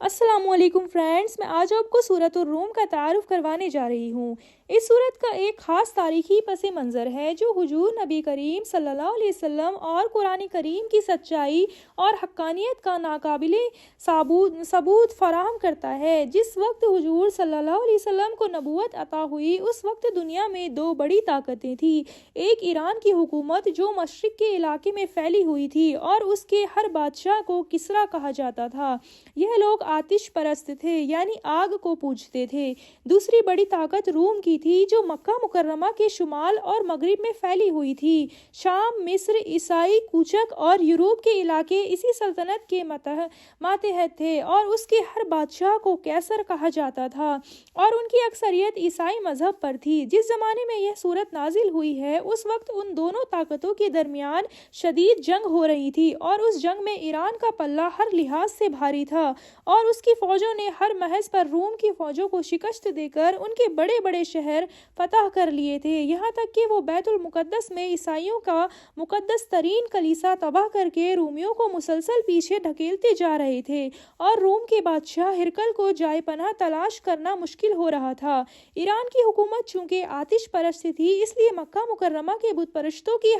السلام علیکم فرینڈز، میں آج آپ کو سورۃ الروم کا تعارف کروانے جا رہی ہوں۔ اس سورت کا ایک خاص تاریخی پس منظر ہے جو حضور نبی کریم صلی اللہ علیہ وسلم اور قرآن کریم کی سچائی اور حقانیت کا ناقابل ثبوت فراہم کرتا ہے۔ جس وقت حضور صلی اللہ علیہ وسلم کو نبوت عطا ہوئی اس وقت دنیا میں دو بڑی طاقتیں تھیں۔ ایک ایران کی حکومت جو مشرق کے علاقے میں پھیلی ہوئی تھی اور اس کے ہر بادشاہ کو کسریٰ کہا جاتا تھا۔ یہ لوگ آتش پرست تھے، یعنی آگ کو پوجتے تھے۔ دوسری بڑی طاقت روم کی تھی جو مکہ مکرمہ کے شمال اور مغرب میں پھیلی ہوئی تھی۔ شام، مصر، عیسائی کوچک اور یورپ کے علاقے اسی سلطنت کے ماتحت تھے اور اس کے ہر بادشاہ کو قیصر کہا جاتا تھا اور ان کی اکثریت عیسائی مذہب پر تھی۔ جس زمانے میں یہ سورت نازل ہوئی ہے اس وقت ان دونوں طاقتوں کے درمیان شدید جنگ ہو رہی تھی اور اس جنگ میں ایران کا پلہ ہر لحاظ سے بھاری تھا اور اس کی فوجوں نے ہر محاذ پر روم کی فوجوں کو شکست دے کر ان کے بڑے بڑے شہر فتح کر لیے تھے، یہاں تک کہ وہ بیت المقدس میں عیسائیوں کا مقدس ترین کلیسا تباہ کر کے رومیوں کو مسلسل پیچھے دھکیلتے جا رہے تھے اور روم کے بادشاہ ہرقل کو جائے پناہ تلاش کرنا مشکل ہو رہا تھا۔ ایران کی حکومت چونکہ آتش پرست تھی اس لیے مکہ مکرمہ کے بت پرستوں کی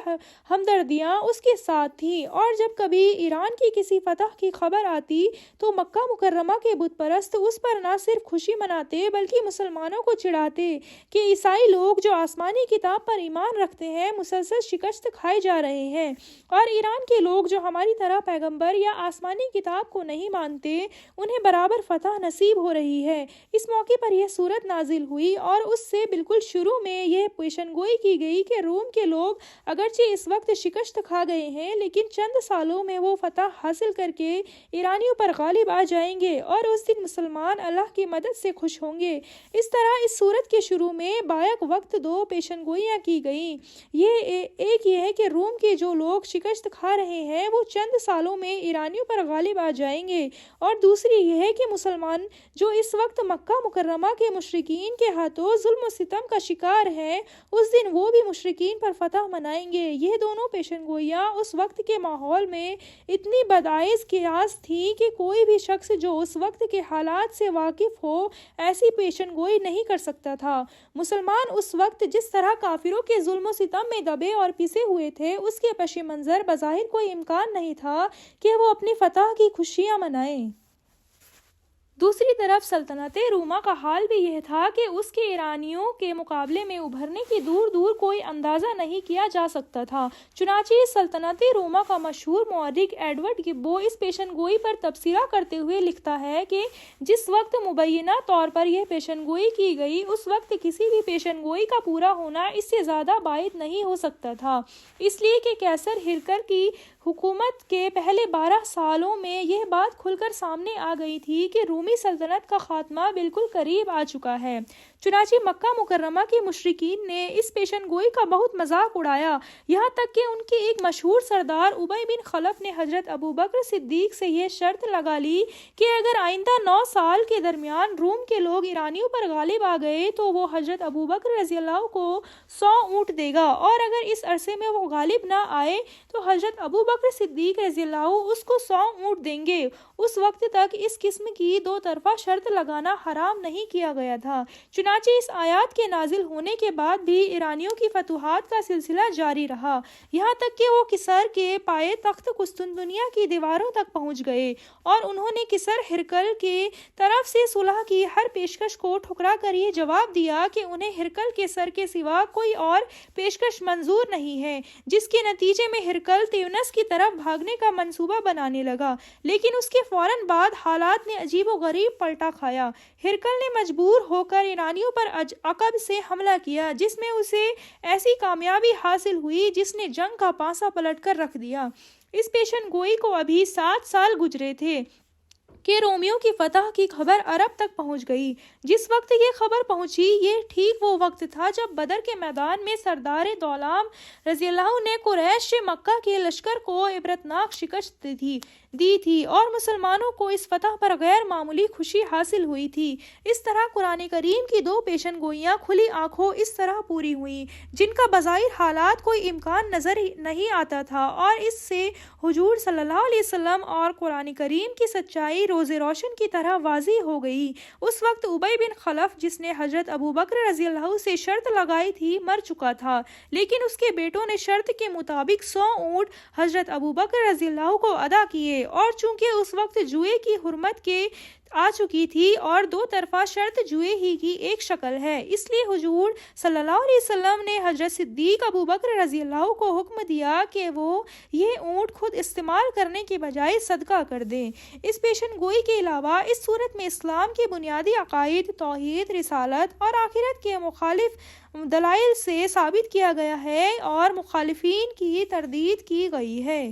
ہمدردیاں اس کے ساتھ تھیں، اور جب کبھی ایران کی کسی فتح کی خبر آتی تو مکہ مکرمہ کے بت پرست اس پر نہ صرف خوشی مناتے بلکہ مسلمانوں کو چڑھاتے کہ عیسائی لوگ جو آسمانی کتاب پر ایمان رکھتے ہیں مسلسل شکست کھائے جا رہے ہیں، اور ایران کے لوگ جو ہماری طرح پیغمبر یا آسمانی کتاب کو نہیں مانتے انہیں برابر فتح نصیب ہو رہی ہے۔ اس موقع پر یہ سورت نازل ہوئی اور اس سے بالکل شروع میں یہ پیشن گوئی کی گئی کہ روم کے لوگ اگرچہ اس وقت شکست کھا گئے ہیں لیکن چند سالوں میں وہ فتح حاصل کر کے ایرانیوں پر غالب آ جائیں گے اور اس دن مسلمان اللہ کی مدد سے خوش ہوں گے۔ اس طرح اس سورت کے شروع میں بائیک وقت دو پیشن گوئیاں کی گئیں۔ ایک یہ ہے کہ روم کے جو لوگ شکست کھا رہے ہیں وہ چند سالوں میں ایرانیوں پر غالب آ جائیں گے، اور دوسری یہ ہے کہ مسلمان جو اس وقت مکہ مکرمہ کے مشرکین کے ہاتھوں ظلم و ستم کا شکار ہیں اس دن وہ بھی مشرکین پر فتح منائیں گے۔ یہ دونوں پیشن گوئیاں اس وقت کے ماحول میں اتنی بدآئیز قیاس تھیں کہ کوئی بھی شخص جو اس وقت کے حالات سے واقف ہو ایسی پیشن گوئی نہیں کر سکتا تھا۔ مسلمان اس وقت جس طرح کافروں کے ظلم و ستم میں دبے اور پسے ہوئے تھے اس کے پس منظر بظاہر کوئی امکان نہیں تھا کہ وہ اپنی فتح کی خوشیاں منائیں۔ دوسری طرف سلطنت روما کا حال بھی یہ تھا کہ اس کے ایرانیوں کے مقابلے میں ابھرنے کی دور دور کوئی اندازہ نہیں کیا جا سکتا تھا۔ چنانچہ سلطنت روما کا مشہور مورخ ایڈورڈ گبو اس پیشن گوئی پر تبصرہ کرتے ہوئے لکھتا ہے کہ جس وقت مبینہ طور پر یہ پیشن گوئی کی گئی اس وقت کسی بھی پیشن گوئی کا پورا ہونا اس سے زیادہ بعید نہیں ہو سکتا تھا، اس لیے کہ قیصر ہرقل کی حکومت کے پہلے 12 سالوں میں یہ بات کھل کر سامنے آ گئی تھی کہ رومی سلطنت کا خاتمہ بالکل قریب آ چکا ہے۔ چنانچہ مکہ مکرمہ کے مشرکین نے اس پیشن گوئی کا بہت مذاق اڑایا، یہاں تک کہ ان کے ایک مشہور سردار ابی بن خلف نے حضرت ابوبکر صدیق سے یہ شرط لگا لی کہ اگر آئندہ 9 سال کے درمیان روم کے لوگ ایرانیوں پر غالب آ گئے تو وہ حضرت ابوبکر رضی اللہ کو 100 اونٹ دے گا، اور اگر اس عرصے میں وہ غالب نہ آئے تو حضرت ابوبکر صدیق رضی اللہ اس کو 100 اونٹ دیں گے۔ اس وقت تک اس قسم کی دو طرفہ شرط لگانا حرام نہیں کیا گیا تھا۔ چنانچہ اس آیات کے نازل ہونے کے بعد بھی ایرانیوں کی فتوحات کا سلسلہ جاری رہا، یہاں تک کہ وہ کسر کے پائے تخت قسطنطنیہ کی دیواروں تک پہنچ گئے، اور انہوں نے کسر ہرقل کے طرف سے صلح کی ہر پیشکش کو ٹھکرا کر یہ جواب دیا کہ انہیں ہرقل کے سر کے سوا کوئی اور پیشکش منظور نہیں ہے، جس کے نتیجے میں ہرقل تیونس کی طرف بھاگنے کا منصوبہ بنانے لگا، لیکن اس کے فوراً بعد حالات نے عجیب و غریب پلٹا کھایا۔ ہرقل نے مجبور ہو کر ایرانیوں پر عقب سے حملہ کیا جس میں اسے ایسی کامیابی حاصل ہوئی جس نے جنگ کا پانسا پلٹ کر رکھ دیا۔ اس پیشن گوئی کو ابھی 7 سال گزرے تھے کہ رومیوں کی فتح کی خبر عرب تک پہنچ گئی۔ جس وقت یہ خبر پہنچی یہ ٹھیک وہ وقت تھا جب بدر کے میدان میں سردار دولام رضی اللہ نے قریش مکہ کے لشکر کو عبرتناک شکست دی تھی، دی تھی اور مسلمانوں کو اس فتح پر غیر معمولی خوشی حاصل ہوئی تھی۔ اس طرح قرآن کریم کی دو پیشن گوئیاں کھلی آنکھوں اس طرح پوری ہوئیں جن کا بظاہر حالات کوئی امکان نظر نہیں آتا تھا، اور اس سے حضور صلی اللہ علیہ وسلم اور قرآن کریم کی سچائی روز روشن کی طرح واضح ہو گئی۔ اس وقت ابی بن خلف، جس نے حضرت ابوبکر رضی اللہ سے شرط لگائی تھی، مر چکا تھا، لیکن اس کے بیٹوں نے شرط کے مطابق 100 اونٹ حضرت ابوبکر رضی اللہ کو ادا کیے، اور چونکہ اس وقت جوئے کی حرمت کے آ چکی تھی اور دو طرفہ شرط جوئے ہی کی ایک شکل ہے، اس لیے حضور صلی اللہ علیہ وسلم نے حضرت صدیق ابوبکر رضی اللہ کو حکم دیا کہ وہ یہ اونٹ خود استعمال کرنے کے بجائے صدقہ کر دیں۔ اس پیشن گوئی کے علاوہ اس صورت میں اسلام کے بنیادی عقائد، توحید، رسالت اور آخرت کے مخالف دلائل سے ثابت کیا گیا ہے اور مخالفین کی تردید کی گئی ہے۔